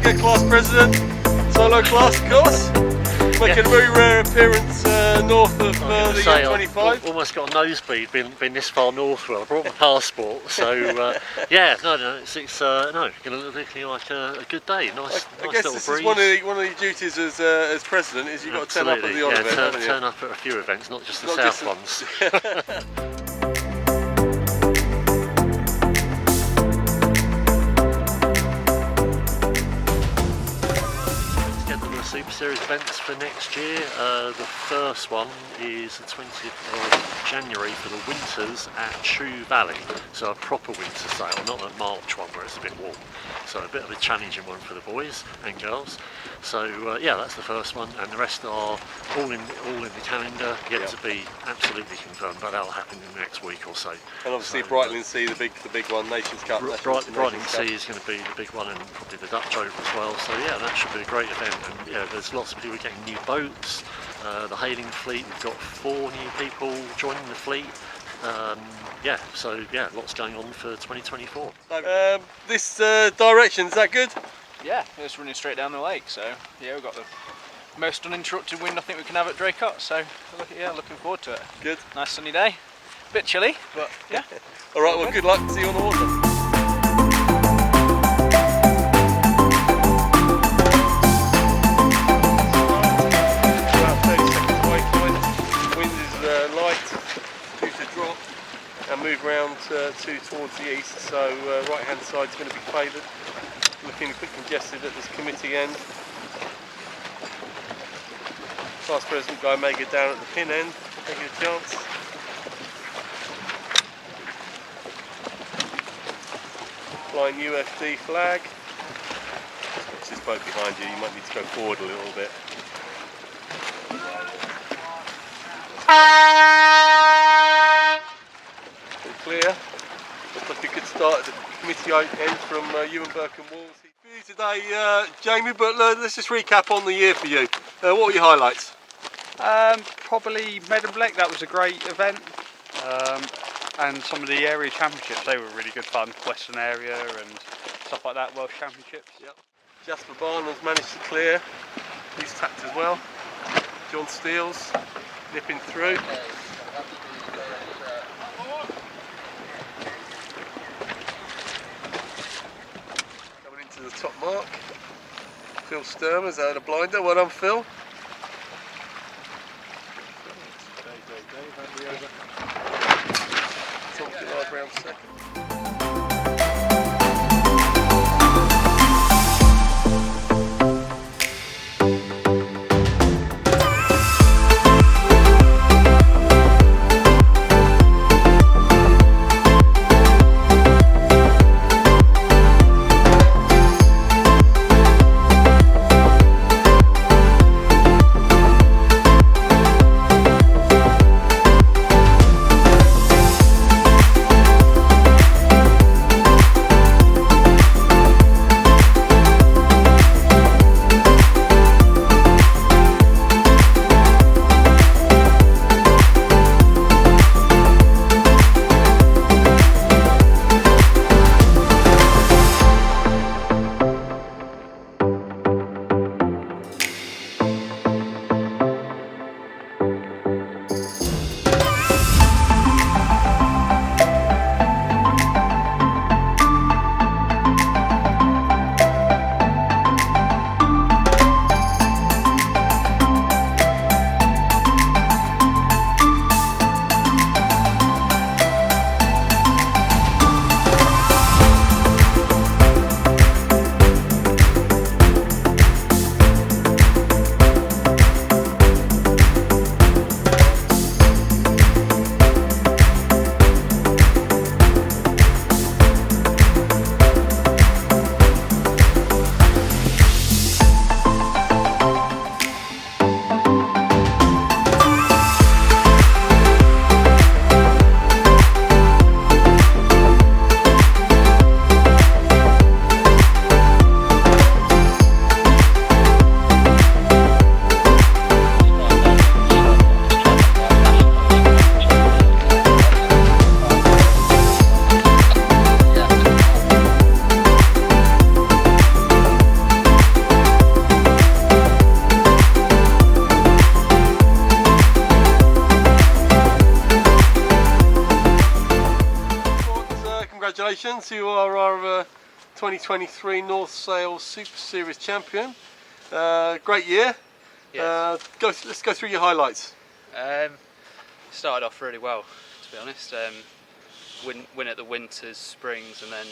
America, class president, solo class, of course. Making a very rare appearance north of the M25. I've almost got a nosebleed being this far northward. I brought my passport, so yeah, no, it's going to look like a good day. Nice I guess little this breeze. is one of your duties as president, is you've got to turn up at the odd event, haven't you? Turn up at a few events, not just the south ones. Super Series events for next year. The first one is the 20th of January for the winters at Chew Valley. So a proper winter sale, not a March one where it's a bit warm. So a bit of a challenging one for the boys and girls. So yeah, that's the first one, and the rest are all in the calendar, yet to be absolutely confirmed, but that'll happen in the next week or so. And obviously Breitling Sea, the big one, Nations Cup. Breitling Sea is going to be the big one, and probably the Dutch Oval as well. So yeah, that should be a great event. And yeah, there's lots of people getting new boats. The hailing fleet, we've got 4 new people joining the fleet. Yeah, so yeah, lots going on for 2024. This direction, is that good? Yeah, it's running straight down the lake, so yeah, we've got the most uninterrupted wind I think we can have at Draycott, so looking forward to it. Good. Nice sunny day. Bit chilly, but yeah. Alright, well good luck, see you on the water. And move round towards the east, so right hand side is going to be favoured. Looking a bit congested at this committee end. Class President Guy Mager down at the pin end, taking a chance. Flying UFD flag. Watch this boat behind you, you might need to go forward a little bit. Clear. Looks like a good start at the committee end from Ewan Burke and Wolves. For you today, Jamie, but let's just recap on the year for you. What were your highlights? Probably Medemblik, that was a great event. And some of the area championships, they were really good fun. Western area and stuff like that, Welsh championships. Yep. Jasper Barnum's managed to clear. He's tapped as well. John Steele's nipping through. To the top mark. Phil Sturmer's out of blinder. Well done, Phil. Tom Gillard round second. congratulations. You are our 2023 North Sales Super Series champion. Great year. Yes. Let's go through your highlights. Started off really well, to be honest. Win at the Winters, Springs, and then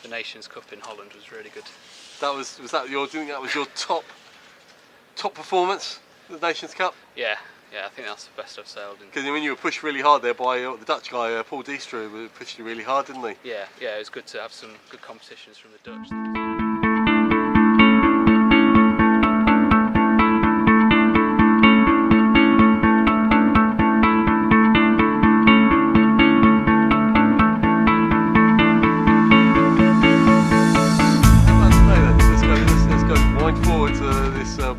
the Nations Cup in Holland was really good. Was that your top performance at the Nations Cup? Yeah, I think that's the best I've sailed in. Because when you were pushed really hard there by the Dutch guy, Paul Diestra, pushed you really hard, didn't he? Yeah, it was good to have some good competitions from the Dutch.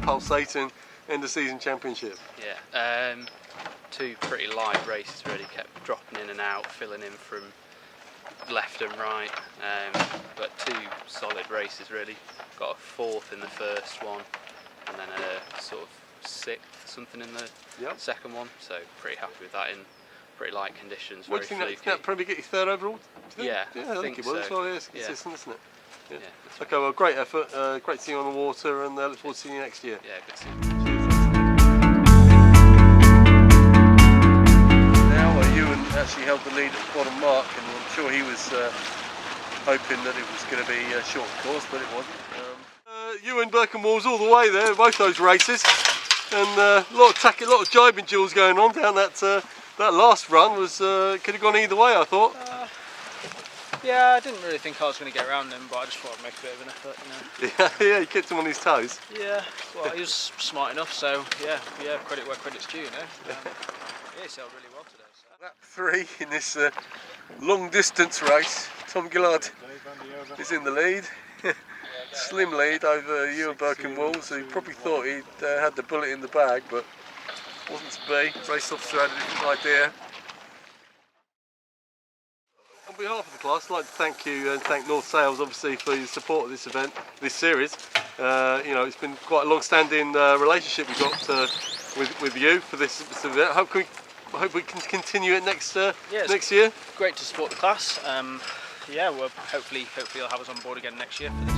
Pulsating end of season championship. Yeah, two pretty light races really, kept dropping in and out, filling in from left and right, but two solid races really. Got a fourth in the first one and then a sort of sixth something in the second one, so pretty happy with that in pretty light conditions. What do you think that probably get you third overall? Yeah, I think it was. so. Well, it's consistent, isn't it? Yeah. Yeah, okay, well, great effort. Great to see you on the water, and look forward to seeing you next year. Yeah, good to see you. Now, Ewan actually held the lead at the bottom mark, and I'm sure he was hoping that it was going to be a short course, but it wasn't. Ewan, Burke and Walls all the way there, both those races, and a lot of jibing duels going on down that last run. Could have gone either way, I thought. Yeah, I didn't really think I was going to get around him, but I just thought I'd make a bit of an effort, you know. Yeah, you kept him on his toes. Yeah, well, he was smart enough, so yeah, credit where credit's due, you know. Yeah, he sailed really well today. So. Lap 3 in this long distance race. Tom Gillard is in the lead. Slim lead over Ewan Burke and Walls, who probably thought he'd had the bullet in the bag, but wasn't to be. Race officer had a different idea. On behalf of the class, I'd like to thank you and thank North Sales obviously for your support of this event, this series. It's been quite a long-standing relationship we've got with you for this event. I hope we can continue it next year. Great to support the class. Yeah, well, hopefully you'll have us on board again next year for this.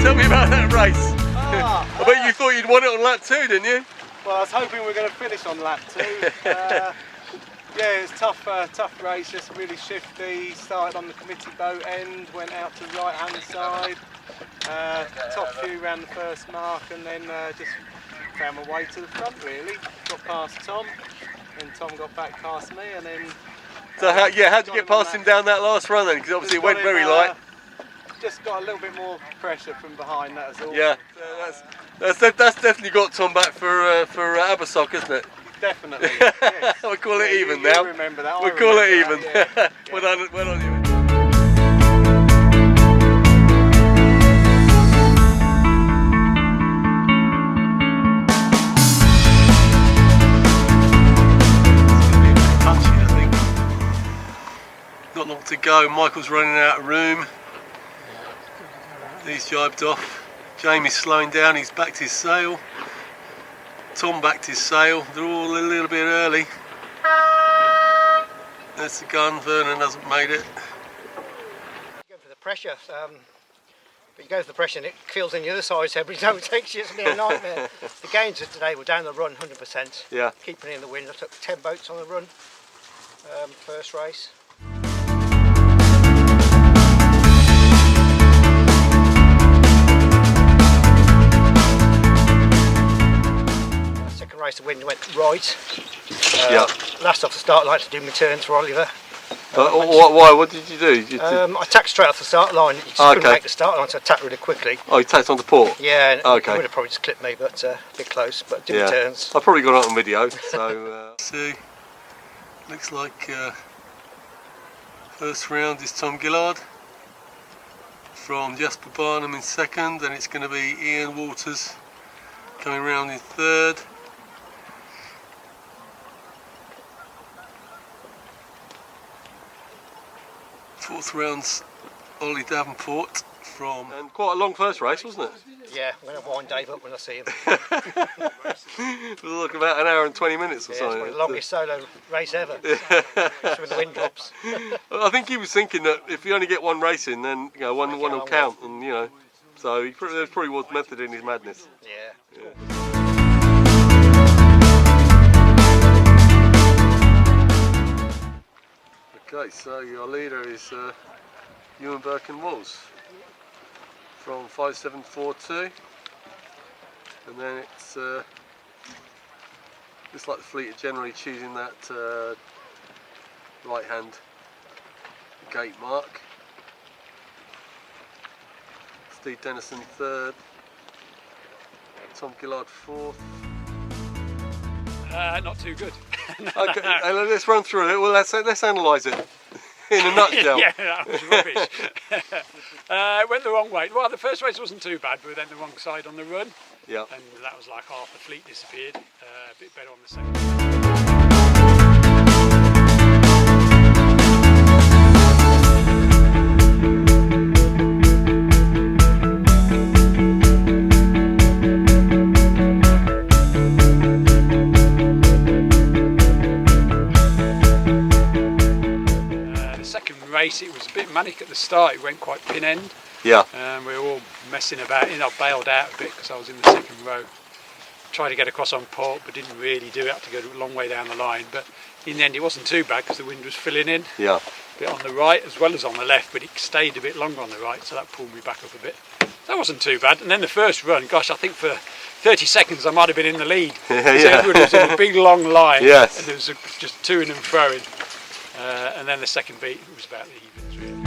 Tell me about that race. I bet you thought you'd won it on lap 2, didn't you? Well, I was hoping we were going to finish on lap 2. Yeah, it was tough race, just really shifty. Started on the committee boat end, went out to the right hand side. Top few around the first mark, and then just found my way to the front really. Got past Tom, and Tom got back past me, and then... So how'd you get past him down that last run then? Because obviously it went very light. Just got a little bit more pressure from behind, that's all. Yeah, that's definitely got Tom back for Abersock, isn't it? Definitely, yes. We'll call it even you now. Remember that. We'll call it even. Yeah. Well done, you. Not long to go. Michael's running out of room. He's jibed off. Jamie's slowing down. He's backed his sail. Tom backed his sail. They're all a little bit early. That's the gun. Vernon hasn't made it. You go for the pressure, but you go for the pressure and it feels in the other side every time it takes you. It's a nightmare. The gains of today were down the run 100%. Yeah. Keeping it in the wind. I took 10 boats on the run. First race. Second race the wind went right. Last off the start line to do my turns for Oliver. Why? What did you do? I tacked straight off the start line. You just couldn't make the start line, so I tacked really quickly. Oh, you tacked onto port? Yeah, okay. He would have probably just clipped me, but a bit close. But did my turns. I've probably got it on video. So, see, looks like first round is Tom Gillard from Jasper Barnum in second, and it's going to be Ian Waters coming round in third. Fourth round's Ollie Davenport from... And quite a long first race, wasn't it? Yeah, I'm going to wind Dave up when I see him. It was like about an hour and 20 minutes or Yeah, something. it's the longest solo race ever. Just when the wind drops. I think he was thinking that if you only get one race in, then you know one will count, and you know, so there probably was method in his madness. Yeah. Okay, so your leader is Ewan Birkin-Walls from 5742, and then it's looks like the fleet are generally choosing that right hand gate mark. Steve Dennison third, Tom Gillard fourth. Not too good. Okay, let's run through it. Well, let's analyse it in a nutshell. Yeah, that was rubbish. It went the wrong way. Well, the first race wasn't too bad, but we went the wrong side on the run. Yeah. And that was like half the fleet disappeared. A bit better on the second. Race, it was a bit manic at the start. It went quite pin end. Yeah. We were all messing about. I bailed out a bit because I was in the second row. Tried to get across on port, but didn't really do it. Had to go a long way down the line. But in the end, it wasn't too bad because the wind was filling in. Yeah. A bit on the right as well as on the left, but it stayed a bit longer on the right, so that pulled me back up a bit. That wasn't too bad. And then the first run, gosh, I think for 30 seconds I might have been in the lead. Yeah. So everyone was in a big long line. Yes. And there was just toing and throwing. And then the second beat was about the evens really.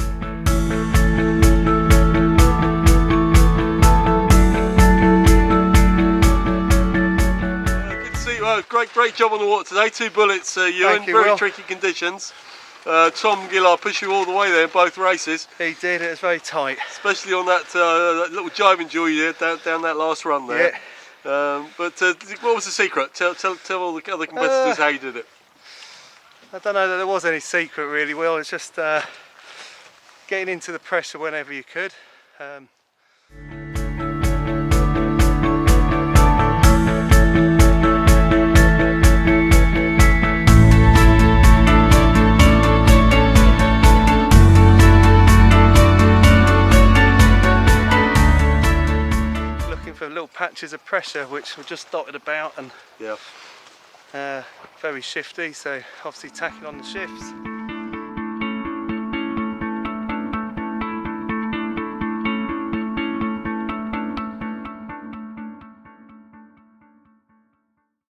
Good to see you. Great job on the water today. 2 bullets, Ewan. Thank you, very Will. tricky conditions. Tom Gillard pushed you all the way there in both races, He did, it was very tight. especially on that little jiving joy you did down that last run there. But what was the secret? Tell all the other competitors how you did it. I don't know that there was any secret really, Will. It's just getting into the pressure whenever you could. Looking for little patches of pressure which were just dotted about and Yeah. very shifty, so obviously tacking on the shifts.